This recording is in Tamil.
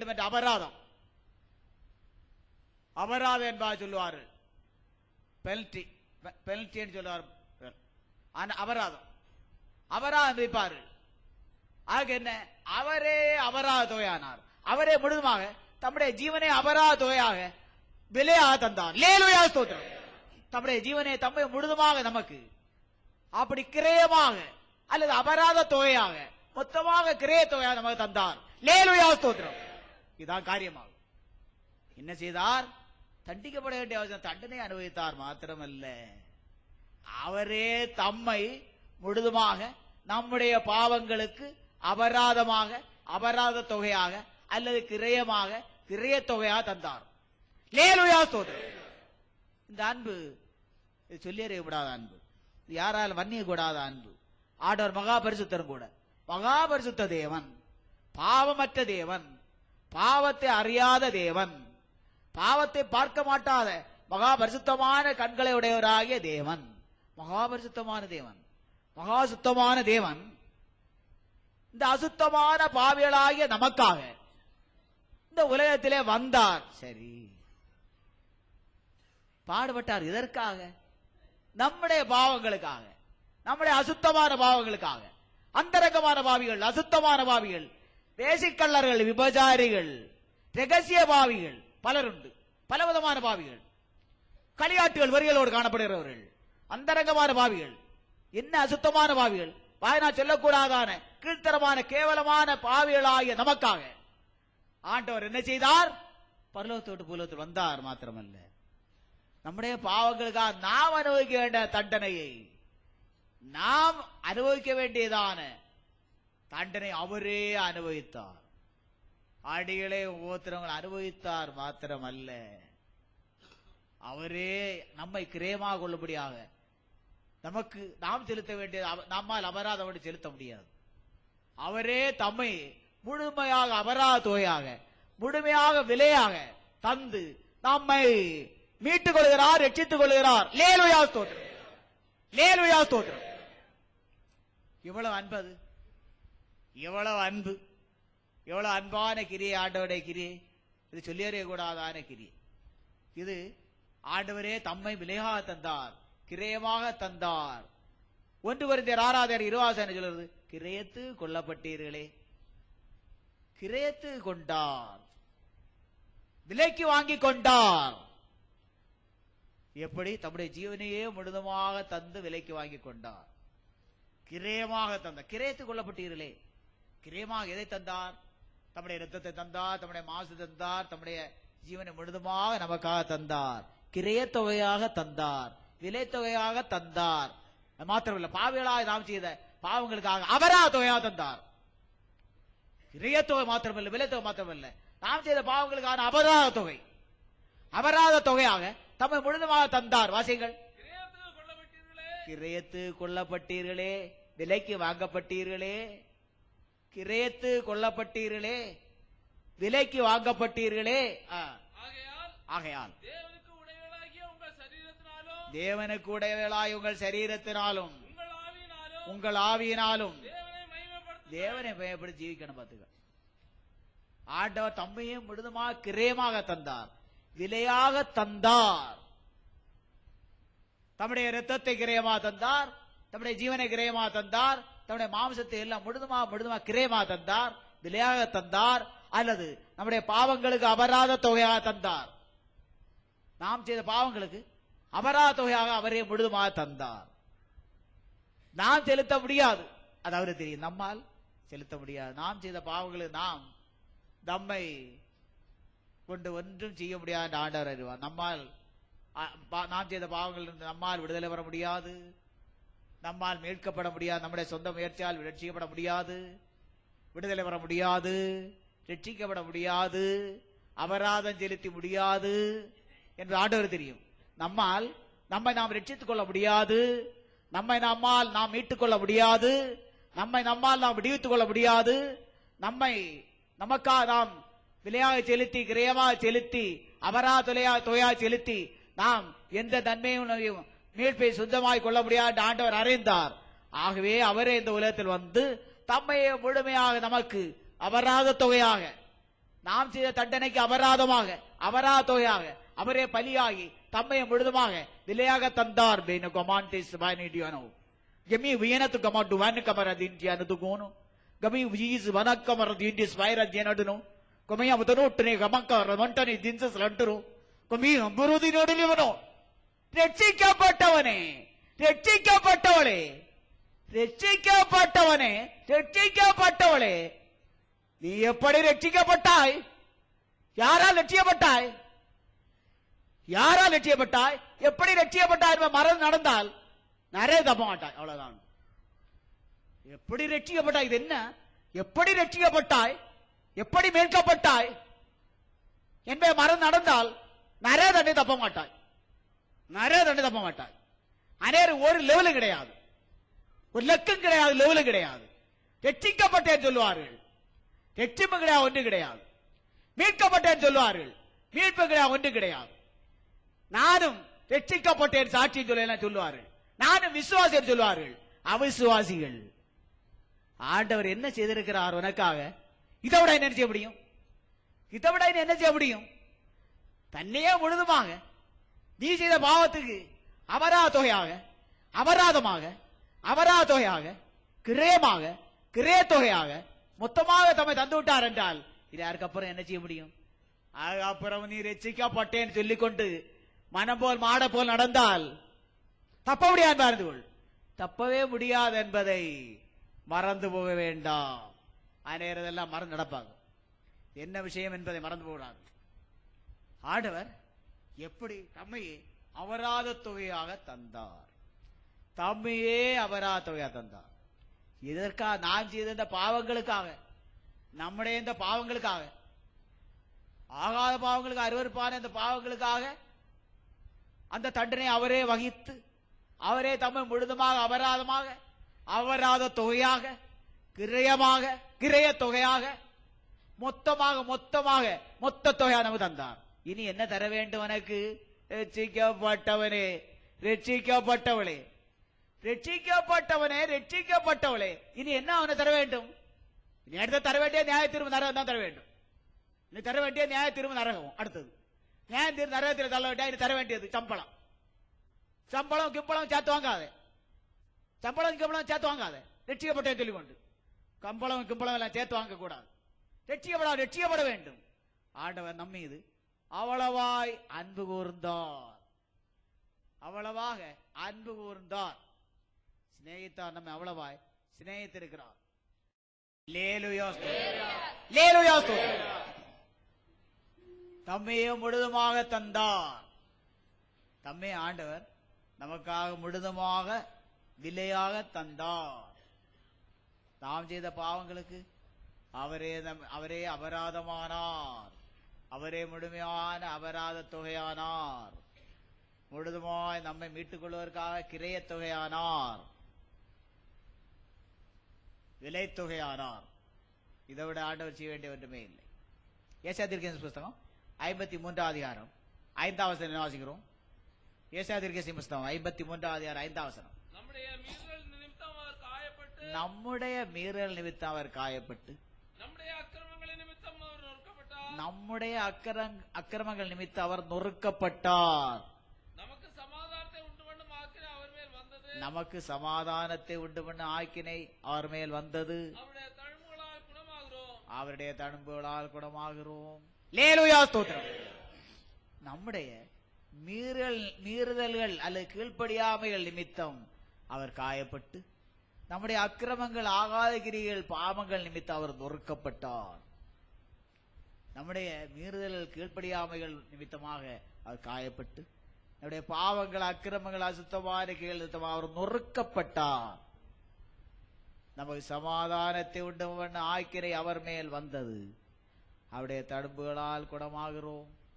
வேண்டும் என்ற அபராதம். அபராதம் என்பதாக சொல்லுவார், பெனல்டி பெனல்டி சொல்லுவார். அபராதம் அபராதம் வைப்பார். ஆக என்ன, அவரே அபராத தொகையானார். அவரே முழுதுமாக தம்முடைய ஜீவனை அபராத தொகையாக விலையாக தந்தார். லேலுயா ஸ்தோத்திரம். தம்முடைய ஜீவனை தம்மை முழுதுமாக நமக்கு அப்படி கிரயமாக அல்லது அபராத தொகையாக மொத்தமாக கிரய தொகையாக நமக்கு தந்தார். லேலுயா ஸ்தோத்திரம். இதுதான் காரியமாகும். என்ன செய்தார்? தண்டிக்கப்பட வேண்டிய அவசியம், தண்டனை அனுபவித்தார் மாத்திரமல்ல, அவரே தம்மை முழுதுமாக நம்முடைய பாவங்களுக்கு அபராதமாக அபராத தொகையாக அல்லது கிரயமாக கிரய தொகையாக தந்தார். லேலுயா ஸ்தோத்திரம். இந்த அன்பு சொல்லி அறியப்படாத அன்பு, யாரால் வன்னிய கூடாத அன்பு. ஆண்டவர் மகா பரிசுத்தரும் கூட. மகா பரிசுத்த தேவன், பாவமற்ற தேவன், பாவத்தை அறியாத தேவன், பாவத்தை பார்க்க மாட்டாத மகா பரிசுத்தமான கண்களை உடையவராகிய தேவன், மகா பரிசுத்தமான தேவன், மகா சுத்தமான தேவன் இந்த அசுத்தமான பாவிகளாகிய நமக்காக இந்த உலகத்திலே வந்தார். சரி, பாடுபட்டார். இதற்காக நம்முடைய பாவங்களுக்காக, நம்முடைய அசுத்தமான பாவங்களுக்காக. அந்தரங்கமான பாவிகள், அசுத்தமான பாவிகள், வேசிக்கள்ளர்கள், விபச்சாரிகள், ரகசிய பாவிகள் பலருண்டு. பலவிதமான பாவிகள், களியாட்டுகள் வரிகளோடு காணப்படுகிறவர்கள், அந்தரங்கமான பாவிகள், என்ன அசுத்தமான பாவிகள், வாயினா சொல்லக்கூடாதான கீழ்த்தரமான கேவலமான பாவிகளாகிய நமக்காக ஆண்டவர் என்ன செய்தார்? பரலோகத்தோடு பூலோகத்தில் வந்தார். மாத்திரமல்ல, நம்முடைய பாவங்களுக்காக நாம் அனுபவிக்க வேண்டிய தண்டனையை, நாம் அனுபவிக்க வேண்டியதான தண்டனை அவரே அனுபவித்தார். அடிகளை ஒவ்வொருத்தரவங்களை அனுபவித்தார். மாத்திரமல்ல, அவரே நம்மை கிரயமாக கொள்ளும்படியாக நமக்கு நாம் செலுத்த வேண்டியது நம்மால் அபராதம் செலுத்த முடியாது. அவரே தம்மை முழுமையாக அபராத தொகையாக முழுமையாக விலையாக தந்து நம்மை மீட்டுக் கொள்கிறார், ரட்சித்துக் கொள்கிறார். லேலுயா ஸ்தோத்திரம், லேலுயா ஸ்தோத்திரம். இவ்வளவு அன்பது, எவ்வளவு அன்பு, எவ்வளவு அன்பான கிரியை ஆண்டவருடைய கிரியை. இது சொல்லி அறிய கூடாதான கிரியை. இது ஆண்டவரே தம்மை விலையாக தந்தார், கிரயமாக தந்தார். 1 கொரிந்தியர் 6:20 சொல்றது, கிரயத்து கொல்லப்பட்டீர்களே. கிரயத்து கொண்டார், விலைக்கு வாங்கி கொண்டார். எப்படி? தம்முடைய ஜீவனையே முழுதுமாக தந்து விலைக்கு வாங்கி கொண்டார், கிரயமாக தந்தார். கிரயத்து கொல்லப்பட்டீர்களே. கிரயமாக எதை தந்தார்? தம்முடைய இரத்தத்தை தந்தார், தம்முடைய மாசு தந்தார், தம்முடைய ஜீவனை முழுதுமாக நமக்காக தந்தார், கிரய தொகையாக தந்தார், விலை தொகையாக தந்தார். மாத்திரமில்லை, பாவிகளாக நாம் செய்த பாவங்களுக்காக அபராத தொகையாக தந்தார். கிரய தொகை மாத்திரமில்லை, விலை தொகை மாத்திரமில்லை, நாம் செய்த பாவங்களுக்கான அபராத தொகை, அபராத தொகையாக தம்மை முழுதுமாக தந்தார். வாசிங்கள். கிரயத்து கொல்லப்பட்டீர்களே, விலைக்கு வாங்கப்பட்டீர்களே. கிரயத்து கொல்லப்பட்டீர்களே, விலைக்கு வாங்கப்பட்டீர்களே. ஆகையால் தேவனுக்கு உடையவர்களாய் உங்கள் சரீரத்தினாலும் உங்கள் ஆவியினாலும் தேவனை பயப்படி ஜீவிக்கணும். பார்த்துக்க, ஆண்டவர் தம்மையும் முழுதுமாக கிரயமாக தந்தார், விலையாக தந்தார். தம்முடைய இரத்தத்தை கிரயமாக தந்தார், தம்முடைய ஜீவனை கிரயமாக தந்தார், தம்முடைய மாம்சத்தை எல்லாம் முழுதுமாக கிரயமாக தந்தார், விலையாக தந்தார். அல்லது நம்முடைய பாவங்களுக்கு அபராத தொகையாக தந்தார். நாம் செய்த பாவங்களுக்கு அபராத தொகையாக அவரே முழுதுமாக தந்தார். நாம் செலுத்த முடியாது, அது அவருக்கு தெரியும். நம்மால் செலுத்த முடியாது. நாம் செய்த பாவங்களுக்கு நாம் நம்மை கொண்டு ஒன்றும் செய்ய முடியாது. ஆண்டவர் அறிவார். நம்மால் நாம் செய்த பாவங்கள் நம்மால் விடுதலை பெற முடியாது, நம்மால் மீட்கப்பட முடியாது, நம்முடைய சொந்த முயற்சியால் ரட்சிக்கப்பட முடியாது, விடுதலை பெற முடியாது, ரட்சிக்கப்பட முடியாது, அபராதம் செலுத்தி முடியாது என்று ஆண்டவர் தெரியும். நம்மை நாம் ரட்சித்துக் கொள்ள முடியாது, நம்மை நம்மால் நாம் மீட்டுக் கொள்ள முடியாது, நம்மை நம்மால் நாம் விடுவித்துக் கொள்ள முடியாது. நமக்காக நாம் விலையாக செலுத்தி, கிரயமாக செலுத்தி, அபராத தொகையாக செலுத்தி நாம் எந்த நன்மையும் மீட்பை சொந்தமாய் கொள்ள முடியாது ஆண்டவர் அறிந்தார். ஆகவே அவரே இந்த உலகத்தில் வந்து தம்மையே முழுமையாக நமக்கு அபராத தொகையாக நாம் செய்த தண்டனைக்கு அபராதமாக அபராத தொகையாக அவரே பலியாகி தம்மை முழுதுமாக விலையாக தந்தார். பேனு கமாண்டேஸ் வானிடியானோ கமி வியனத்து கமாண்டு வான் கமரதின்டியானு துகோனு கமி வீஸ் வனக்கமரதின்டி ஸ்வைரஜனடுனு கமி அவதனோட்டனே கமக்கர மண்டனி தின்சஸ் லண்டரு கமி அம்பருதினோடிலிவனோ ரட்சிக்கப்பட்டவனே ரட்சிக்கப்பட்டவளே ரட்சிக்கப்பட்டவனே ரட்சிக்கப்பட்டவளே நீ எப்படி ரட்சிக்கப்பட்டாய்? யாரால் ரட்சிக்கப்பட்டாய்? யாரால் ரட்சிக்கப்பட்டாய்? எப்படி ரட்சிக்கப்பட்டாய்? மரணம் நடந்தால் நிறைய தப்ப மாட்டாய். அவ்வளவுதான். எப்படி ரட்சிக்கப்பட்டாய்? இது என்ன? எப்படி ரட்சிக்கப்பட்டாய்? எப்படி மீட்கப்பட்டாய் என்பதை மரணம் நடந்தால் நிறைய தண்ணி தப்ப மாட்டாய். நிறைய தண்ணி தப்ப மாட்டாய். அநேரம் ஒரு லெவலும் கிடையாது, ஒரு லக்கம் கிடையாது, லெவலும் கிடையாது. ரட்சிக்கப்பட்டேன் சொல்லுவார்கள், ரட்சிப்பு கிடையாது, ஒன்று கிடையாது. மீட்கப்பட்டேன் சொல்லுவார்கள், மீட்பு கிடையாது, ஒன்று கிடையாது. நானும் ரட்சிக்கப்பட்டேன் சாட்சி சொல்லுவார்கள், நானும் விசுவாசி சொல்லுவார்கள், அவிசுவாசிகள். ஆண்டவர் என்ன செய்திருக்கிறார் உனக்காக? இதை விட என்ன செய்ய முடியும்? இதை விட என்ன செய்ய முடியும்? தன்னையே முழுதுமாக நீ செய்த பாவத்துக்கு அபராத தொகையாக அபராதமாக அபராத தொகையாக கிரயமாக கிரய தொகையாக மொத்தமாக தம்மை தந்து விட்டார் என்றால் இது யாருக்கு அப்புறம் என்ன செய்ய முடியும்? அப்புறம் நீ ரட்சிக்கப்பட்டேன் சொல்லிக்கொண்டு மனம் போல் மாட போல் நடந்தால் தப்ப முடியாது. மறந்து கொள், தப்பவே முடியாது என்பதை மறந்து போக வேண்டாம். அநேரதெல்லாம் மறந்து நடப்பாங்க. என்ன விஷயம் என்பதை மறந்து போடாது. ஆண்டவர் எப்படி தம்மையே அபராத தொகையாக தந்தார், தம்மையே அபராத தொகையாக தந்தார். இதற்காக நான் செய்த இந்த பாவங்களுக்காக, நம்முடைய இந்த பாவங்களுக்காக, ஆகாத பாவங்களுக்கு அருவருப்பான இந்த பாவங்களுக்காக அந்த தண்டனை அவரே வகித்து அவரே தம்மை முழுதுமாக அபராதமாக அபராத தொகையாக கிரயமாக கிரய தொகையாக மொத்தமாக மொத்தமாக மொத்த தொகையாக நமக்கு தந்தார். இனி என்ன தர வேண்டும் உனக்கு? ரட்சிக்கப்பட்டவனே ரட்சிக்கப்பட்டவளே ரட்சிக்கப்பட்டவனே ரட்சிக்கப்பட்டவளே இனி என்ன அவனை தர வேண்டும்? நீ அடுத்த தர வேண்டிய நியாய தீர்வு நரகம் தான் தர வேண்டும். நீ தர வேண்டிய நியாய தீர்வு நரகம். அடுத்தது நியாய தீர்வு நரகத்தில் தள்ள வேண்டிய நீ தர வேண்டியது சம்பளம். சம்பளம் கிம்பளம் சேர்த்து வாங்காத, சம்பளம் கிம்பளம் சேர்த்து வாங்காத. ரட்சிக்கப்பட்டேன் சொல்லிக்கொண்டு கம்பளம் கிம்பளம் எல்லாம் சேர்த்து வாங்க கூடாது. ரட்சிக்கப்பட வேண்டும். ஆண்டவர் நம்மீது அவ்வளவாய் அன்பு கூர்ந்தார், அவ்வளவாக அன்பு கூர்ந்தார், சிநேகித்தார், நம்மை அவ்வளவாய் சிநேகித்திருக்கிறார். தம்மையே முழுதுமாக தந்தார். தம்மே ஆண்டவர் நமக்காக முழுதுமாக விலையாக தந்தார். தாம் செய்த பாவங்களுக்கு அவரே அபராதமானார், அவரே முழுமையான அபராத தொகையானார், முழுதுமாய் நம்மை மீட்டுக் கொள்வதற்காக கிரைய தொகையானார், விலை தொகையானார். இதை விட ஆண்டவர் செய்ய வேண்டிய ஒன்றுமே இல்லை. ஏசாயா தீர்க்கதரிசி புஸ்தகம் 53 அதிகாரம் 5 வசனம் வாசிக்கிறோம். ஏசாயா தீர்க்கதரிசி புஸ்தகம் 53 அதிகாரம் 5 வசனம். நம்முடைய மீறல் நிமித்தம் அவர் காயப்பட்டு நம்முடைய அக்கிரமங்கள் நிமித்தம் அவர் நொறுக்கப்பட்டார். நமக்கு சமாதானத்தை உண்டு பண்ண ஆக்கினை அவர் மேல் வந்தது. அவருடைய தழும்புகளால் குணமாகிறோம். லேலுயா ஸ்தோத்திரம். நம்முடைய மீறுதல்கள் அல்லது கீழ்ப்படியாமைகள் நிமித்தம் அவர் காயப்பட்டு, நம்முடைய அக்கிரமங்கள் ஆகாத கிரிகள் பாவங்கள் நிமித்தம் அவர் நொறுக்கப்பட்டார். நம்முடைய மீறுதல்கள் கீழ்ப்படியாமைகள் நிமித்தமாக அவர் காயப்பட்டு, நம்முடைய பாவங்கள் அக்கிரமங்கள் அசுத்தமான கீழ் நிமித்தமாக அவர் நொறுக்கப்பட்டார். நமக்கு சமாதானத்தை உண்டு பண்ண ஆக்கினை அவர் மேல் வந்தது. அவருடைய தடும்புகளால் குணமாகிறோம்.